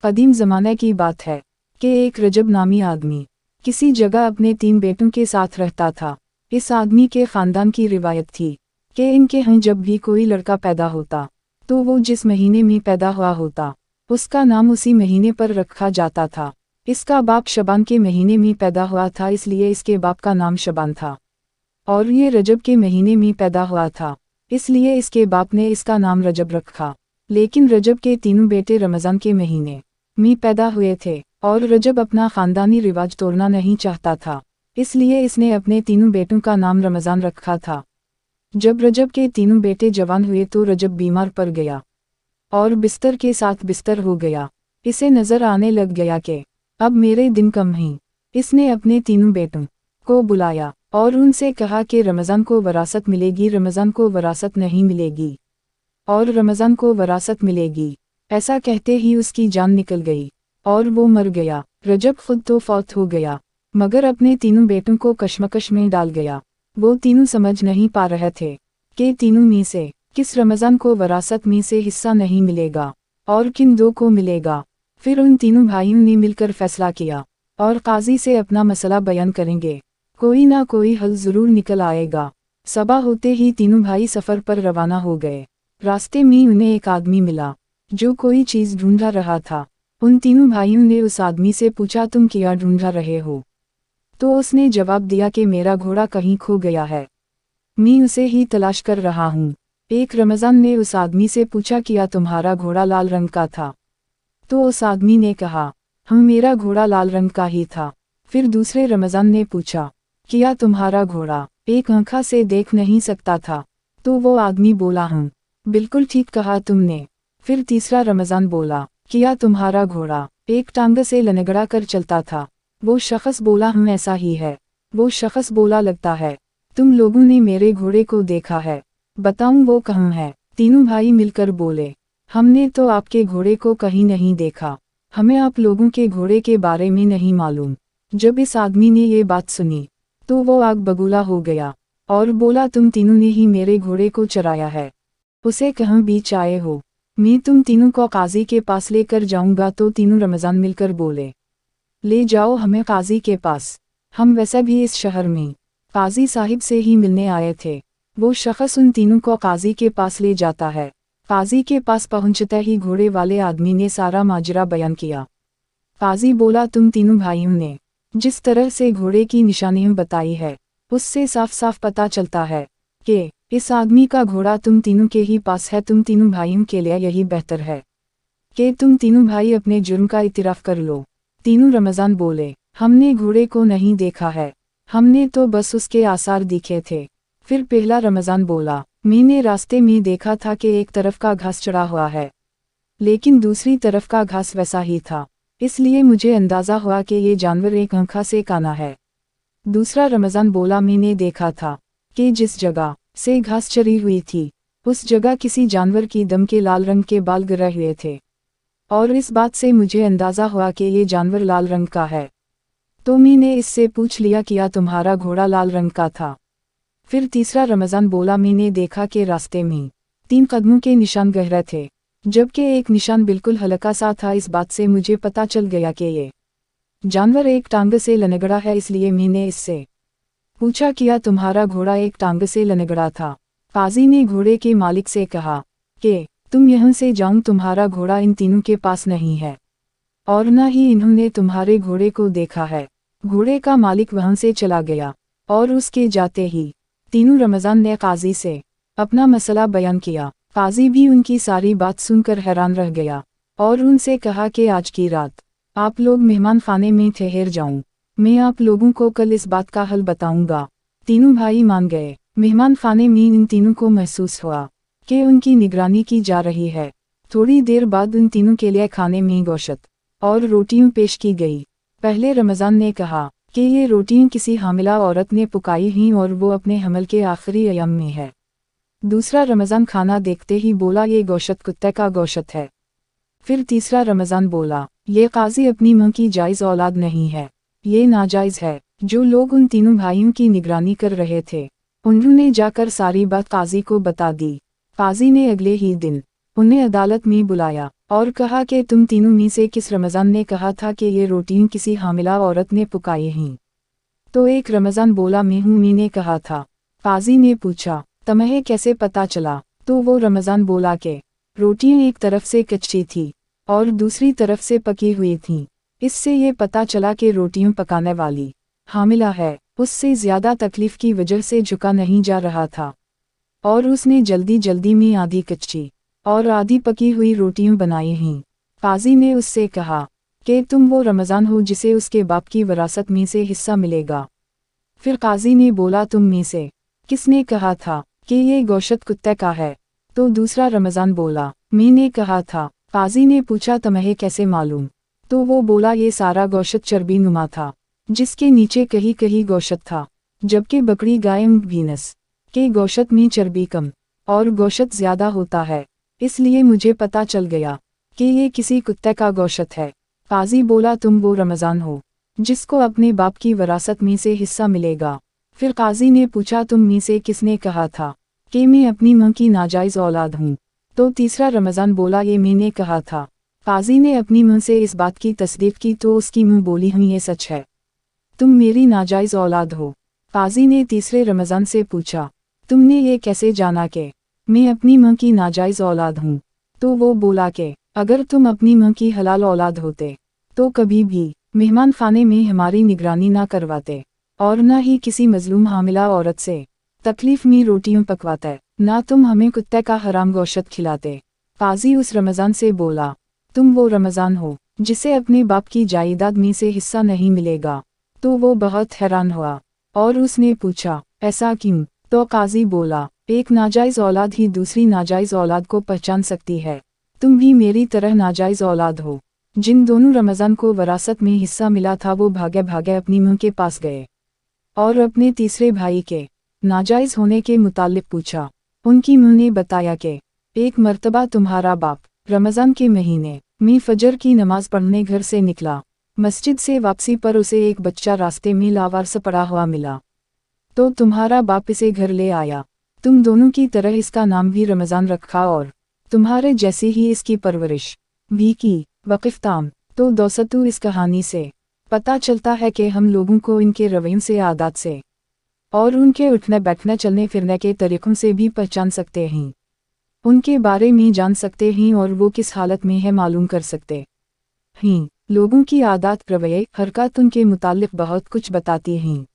कदीम ज़माने की बात है कि एक रजब नामी आदमी किसी जगह अपने 3 बेटों के साथ रहता था। इस आदमी के ख़ानदान की रिवायत थी कि इनके यहाँ जब भी कोई लड़का पैदा होता तो वो जिस महीने में पैदा हुआ होता उसका नाम उसी महीने पर रखा जाता था। इसका बाप शबान के महीने में पैदा हुआ था, इसलिए इसके बाप का नाम शबान था। और ये रजब के महीने में पैदा हुआ था, इसलिए इसके बाप ने इसका नाम रजब रखा। लेकिन रजब के तीनों बेटे रमज़ान के महीने में पैदा हुए थे और रजब अपना ख़ानदानी रिवाज तोड़ना नहीं चाहता था, इसलिए इसने अपने तीनों बेटों का नाम रमज़ान रखा था। जब रजब के तीनों बेटे जवान हुए तो रजब बीमार पड़ गया और बिस्तर के साथ बिस्तर हो गया। इसे नज़र आने लग गया कि अब मेरे दिन कम हैं। इसने अपने तीनों बेटों को बुलाया और उनसे कहा कि रमज़ान को वरासत मिलेगी, रमज़ान को वरासत नहीं मिलेगी और रमज़ान को वरासत मिलेगी। ऐसा कहते ही उसकी जान निकल गई और वो मर गया। रजब खुद तो फौत हो गया मगर अपने तीनों बेटों को कश्मकश में डाल गया। वो तीनों समझ नहीं पा रहे थे कि तीनों में से किस रमज़ान को वरासत में से हिस्सा नहीं मिलेगा और किन दो को मिलेगा। फिर उन तीनों भाइयों ने मिलकर फैसला किया और काजी से अपना मसला बयान करेंगे, कोई ना कोई हल ज़रूर निकल आएगा। सबा होते ही तीनों भाई सफ़र पर रवाना हो गए। रास्ते में उन्हें एक आदमी मिला जो कोई चीज़ ढूंढा रहा था। उन तीनों भाइयों ने उस आदमी से पूछा, तुम क्या ढूंढा रहे हो? तो उसने जवाब दिया कि मेरा घोड़ा कहीं खो गया है, मैं उसे ही तलाश कर रहा हूँ। एक रमज़ान ने उस आदमी से पूछा, क्या तुम्हारा घोड़ा लाल रंग का था? तो उस आदमी ने कहा, हाँ मेरा घोड़ा लाल रंग का ही था। फिर दूसरे रमज़ान ने पूछा, क्या तुम्हारा घोड़ा एक आँखा से देख नहीं सकता था? तो वो आदमी बोला, हाँ बिल्कुल ठीक कहा तुमने। फिर तीसरा रमज़ान बोला, क्या तुम्हारा घोड़ा एक टांग से लनगड़ा कर चलता था? वो शख्स बोला, हाँ ऐसा ही है। वो शख्स बोला, लगता है तुम लोगों ने मेरे घोड़े को देखा है, बताऊं वो कहाँ है? तीनों भाई मिलकर बोले, हमने तो आपके घोड़े को कहीं नहीं देखा, हमें आप लोगों के घोड़े के बारे में नहीं मालूम। जब इस आदमी ने ये बात सुनी तो वो आग बबूला हो गया और बोला, तुम तीनों ने ही मेरे घोड़े को चराया है, उसे कहाँ बीच आए हो? मैं तुम तीनों को काजी के पास लेकर जाऊंगा। तो तीनों रमज़ान मिलकर बोले, ले जाओ हमें काजी के पास, हम वैसे भी इस शहर में काजी साहिब से ही मिलने आए थे। वो शख्स उन तीनों को काजी के पास ले जाता है। काजी के पास पहुंचते ही घोड़े वाले आदमी ने सारा माजरा बयान किया। काजी बोला, तुम तीनों भाइयों ने जिस तरह से घोड़े की निशानियां बताई है उससे साफ साफ पता चलता है कि इस आदमी का घोड़ा तुम तीनों के ही पास है। तुम तीनों भाइयों के लिए यही बेहतर है कि तुम तीनों भाई अपने जुर्म का इतिराफ़ कर लो। तीनों रमज़ान बोले, हमने घोड़े को नहीं देखा है, हमने तो बस उसके आसार दिखे थे। फिर पहला रमज़ान बोला, मैंने रास्ते में देखा था कि एक तरफ का घास चढ़ा हुआ है लेकिन दूसरी तरफ का घास वैसा ही था, इसलिए मुझे अंदाज़ा हुआ कि ये जानवर एक आँखा से काना है। दूसरा रमज़ान बोला, मैंने देखा था कि जिस जगह से घास चरी हुई थी उस जगह किसी जानवर की दम के लाल रंग के बाल गिरे हुए थे और इस बात से मुझे अंदाज़ा हुआ कि ये जानवर लाल रंग का है। तो मैंने इससे पूछ लिया, क्या तुम्हारा घोड़ा लाल रंग का था? फिर तीसरा रमज़ान बोला, मैंने देखा कि रास्ते में 3 कदमों के निशान गहरे थे, जबकि एक निशान बिल्कुल हल्का सा था। इस बात से मुझे पता चल गया कि ये जानवर एक टांग से लनगड़ा है, इसलिए मैंने इससे पूछा, क्या तुम्हारा घोड़ा एक टांग से लनगड़ा था? काजी ने घोड़े के मालिक से कहा कि तुम यहाँ से जाओ, तुम्हारा घोड़ा इन तीनों के पास नहीं है और न ही इन्होंने तुम्हारे घोड़े को देखा है। घोड़े का मालिक वहाँ से चला गया और उसके जाते ही तीनों रमज़ान ने काजी से अपना मसला बयान किया। काजी भी उनकी सारी बात सुनकर हैरान रह गया और उनसे कहा कि आज की रात आप लोग मेहमान खाने में ठहर जाऊं, मैं आप लोगों को कल इस बात का हल बताऊंगा। तीनों भाई मान गए। मेहमान खाने में इन तीनों को महसूस हुआ कि उनकी निगरानी की जा रही है। थोड़ी देर बाद उन तीनों के लिए खाने में गोश्त और रोटियां पेश की गई। पहले रमज़ान ने कहा कि ये रोटियां किसी हामिला औरत ने पकाई हैं और वो अपने हमल के आखिरी अय्याम में है। दूसरा रमज़ान खाना देखते ही बोला, ये गोश्त कुत्ते का गोश्त है। फिर तीसरा रमज़ान बोला, ये काजी अपनी मां की जायज़ औलाद नहीं है, ये नाजायज़ है। जो लोग उन तीनों भाइयों की निगरानी कर रहे थे उन्होंने जाकर सारी बात काजी को बता दी। काजी ने अगले ही दिन उन्हें अदालत में बुलाया और कहा कि तुम तीनों में से किस रमज़ान ने कहा था कि ये रोटियां किसी हामिला औरत ने पकाई हैं। तो एक रमज़ान बोला मैं हूँ, मैंने कहा था। काजी ने पूछा तुम्हें कैसे पता चला? तो वो रमज़ान बोला कि रोटियां एक तरफ से कच्ची थी और दूसरी तरफ से पकी हुई थीं। इससे ये पता चला कि रोटियां पकाने वाली हामिला है। उससे ज़्यादा तकलीफ की वजह से झुका नहीं जा रहा था और उसने जल्दी जल्दी में आधी कच्ची और आधी पकी हुई रोटियां बनाई हैं। काजी ने उससे कहा कि तुम वो रमज़ान हो जिसे उसके बाप की विरासत में से हिस्सा मिलेगा। फिर काजी ने बोला तुम में से किसने कहा था कि ये गोश्त कुत्ते का है? तो दूसरा रमज़ान बोला मैंने कहा था। काजी ने पूछा तुम्हें कैसे मालूम? तो वो बोला ये सारा गोश्त चर्बी नुमा था जिसके नीचे कहीं कहीं गोश्त था, जबकि बकरी गाय भैंस के गोश्त में चर्बी कम और गोश्त ज़्यादा होता है, इसलिए मुझे पता चल गया कि ये किसी कुत्ते का गोश्त है। काजी बोला तुम वो रमज़ान हो जिसको अपने बाप की विरासत में से हिस्सा मिलेगा। फिर काजी ने पूछा तुम में से किसने कहा था कि मैं अपनी मां की नाजायज़ औलाद हूँ? तो तीसरा रमज़ान बोला ये मैंने कहा था। काजी ने अपनी मां से इस बात की तस्दीक की तो उसकी मां बोली हूँ ये सच है, तुम मेरी नाजायज़ औलाद हो। काजी ने तीसरे रमज़ान से पूछा तुमने ये कैसे जाना कि मैं अपनी मां की नाजायज़ औलाद हूँ? तो वो बोला कि अगर तुम अपनी मां की हलाल औलाद होते तो कभी भी मेहमान खाने में हमारी निगरानी ना करवाते और न ही किसी मजलूम हामिला औरत से तकलीफ में रोटियां पकवाते, ना तुम हमें कुत्ते का हराम गोश्त खिलाते। काजी उस रमज़ान से बोला तुम वो रमज़ान हो जिसे अपने बाप की जायदाद में से हिस्सा नहीं मिलेगा। तो वो बहुत हैरान हुआ और उसने पूछा ऐसा क्यों? तो काजी बोला एक नाजायज़ औलाद ही दूसरी नाजायज़ औलाद को पहचान सकती है। तुम भी मेरी तरह नाजायज़ औलाद हो। जिन दोनों रमज़ान को विरासत में हिस्सा मिला था वो भागे भागे अपनी मां के पास गए और अपने तीसरे भाई के नाजायज़ होने के मुतालिक पूछा। उनकी मां ने बताया कि एक मर्तबा तुम्हारा बाप रमज़ान के महीने में फजर की नमाज पढ़ने घर से निकला। मस्जिद से वापसी पर उसे एक बच्चा रास्ते में लावारस पड़ा हुआ मिला। तो तुम्हारा बाप इसे घर ले आया। तुम दोनों की तरह इसका नाम भी रमज़ान रखा और तुम्हारे जैसी ही इसकी परवरिश भी की। वक़िफ़ताम तो दोस्तों इस कहानी से पता चलता है कि हम लोगों को इनके रवैयों से, आदत से और उनके उठने बैठने चलने फिरने के तरीक़ों से भी पहचान सकते हैं, उनके बारे में जान सकते हैं और वो किस हालत में है मालूम कर सकते हैं। लोगों की आदत, रवैये, हरकत उनके मुतालिक बहुत कुछ बताती हैं।